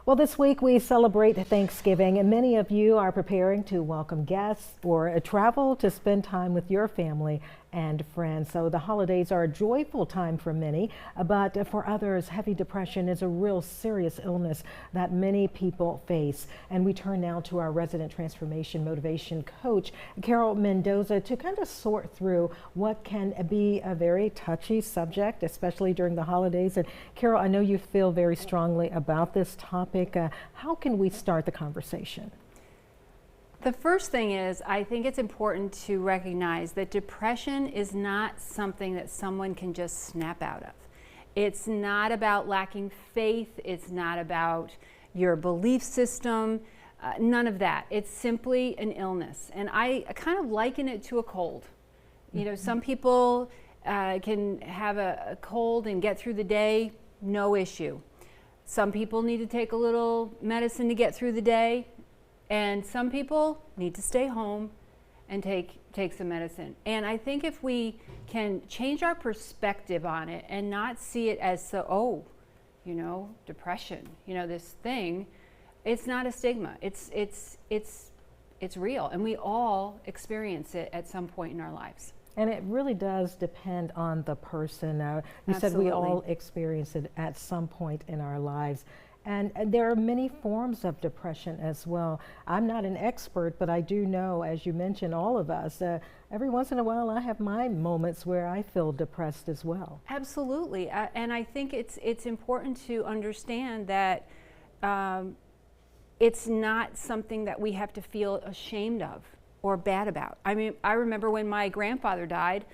Well, this week we celebrate Thanksgiving, and many of you are preparing to welcome guests or travel to spend time with your family and friends. So the holidays are a joyful time for many, but for others, heavy depression is a real serious illness that many people face. And we turn now to our resident transformation motivation coach, Carol Mendoza, to kind of sort through what can be a very touchy subject, especially during the holidays. And Carol, I know you feel very strongly about this topic. How can we start the conversation? The first thing is, I think it's important to recognize that depression is not something that someone can just snap out of. It's not about lacking faith. It's not about your belief system. None of that. It's simply an illness. And I kind of liken it to a cold. You know, some people can have a cold and get through the day, no issue. Some people need to take a little medicine to get through the day, and some people need to stay home and take some medicine. And I think if we can change our perspective on it and not see it as depression, this thing, it's not a stigma. It's real, and we all experience it at some point in our lives. And it really does depend on the person. You Absolutely. said we all experience it at some point in our lives. And there are many forms of depression as well. I'm not an expert, but I do know, as you mentioned, all of us, every once in a while I have my moments where I feel depressed as well. Absolutely. And I think it's important to understand that it's not something that we have to feel ashamed of or bad about. I mean, I remember when my grandfather died,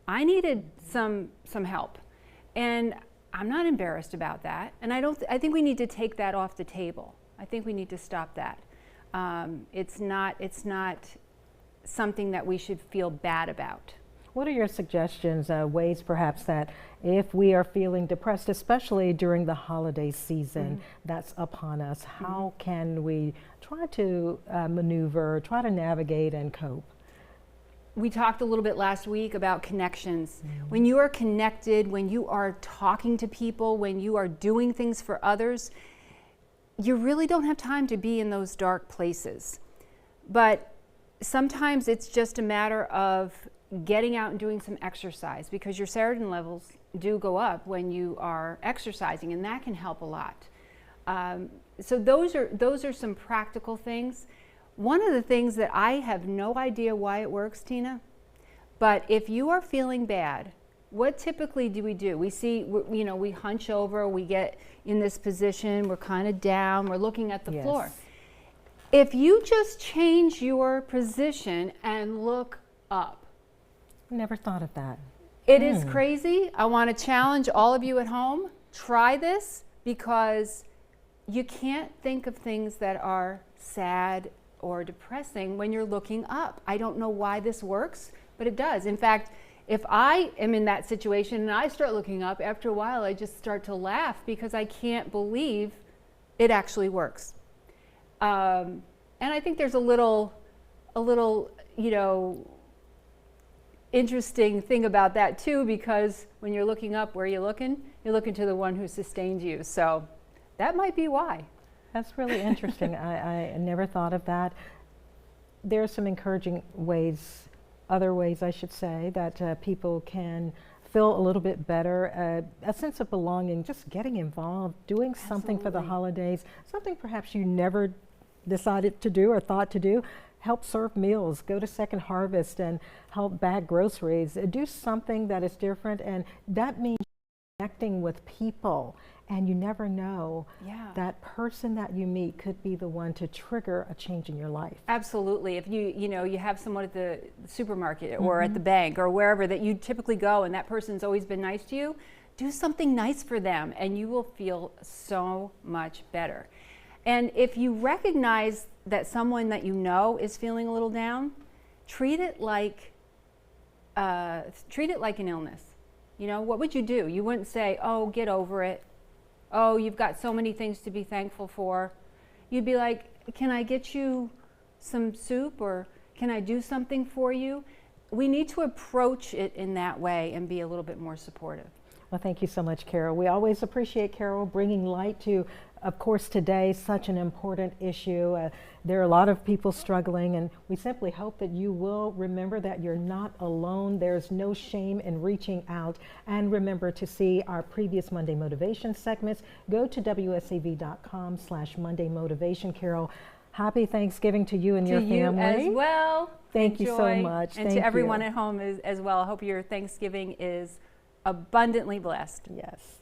I needed some help, and I'm not embarrassed about that. And I think we need to take that off the table. I think we need to stop that. It's not something that we should feel bad about. What are your suggestions, ways perhaps that if we are feeling depressed, especially during the holiday season that's upon us, how can we try to maneuver, try to navigate and cope? We talked a little bit last week about connections. When you are connected, when you are talking to people, when you are doing things for others, you really don't have time to be in those dark places. But sometimes it's just a matter of getting out and doing some exercise, because your serotonin levels do go up when you are exercising, and that can help a lot. So those are some practical things. One of the things that I have no idea why it works, Tina, but if you are feeling bad, what typically do? We hunch over, we get in this position, we're kind of down, we're looking at the floor. If you just change your position and look up. Never thought of that. It is crazy. I want to challenge all of you at home. Try this, because you can't think of things that are sad or depressing when you're looking up. I don't know why this works, but it does. In fact, if I am in that situation and I start looking up, after a while I just start to laugh because I can't believe it actually works. And I think there's a little, interesting thing about that too, because when you're looking up, where are you looking? You're looking to the one who sustained you. So that might be why. That's really interesting. I never thought of that. There are some encouraging ways, other ways I should say, that people can feel a little bit better, a sense of belonging, just getting involved, doing something for the holidays, something perhaps you never decided to do or thought to do. Help serve meals, go to Second Harvest and help bag groceries, do something that is different, and that means connecting with people. And you never know, that person that you meet could be the one to trigger a change in your life. Absolutely. If you have someone at the supermarket or at the bank or wherever that you typically go, and that person's always been nice to you, do something nice for them and you will feel so much better. And if you recognize that someone that you know is feeling a little down, treat it like an illness. What would you do? You wouldn't say, "Oh, get over it. Oh, you've got so many things to be thankful for." You'd be like, "Can I get you some soup, or can I do something for you?" We need to approach it in that way and be a little bit more supportive. Well, thank you so much, Carol. We always appreciate Carol bringing light to of course, today, such an important issue. There are a lot of people struggling, and we simply hope that you will remember that you're not alone. There's no shame in reaching out. And remember to see our previous Monday Motivation segments. Go to WSAV.com/Monday Motivation. Carol, happy Thanksgiving to you and your family. To you as well. Thank you so Enjoy. much. And to everyone at home as well. I hope your Thanksgiving is abundantly blessed. Yes.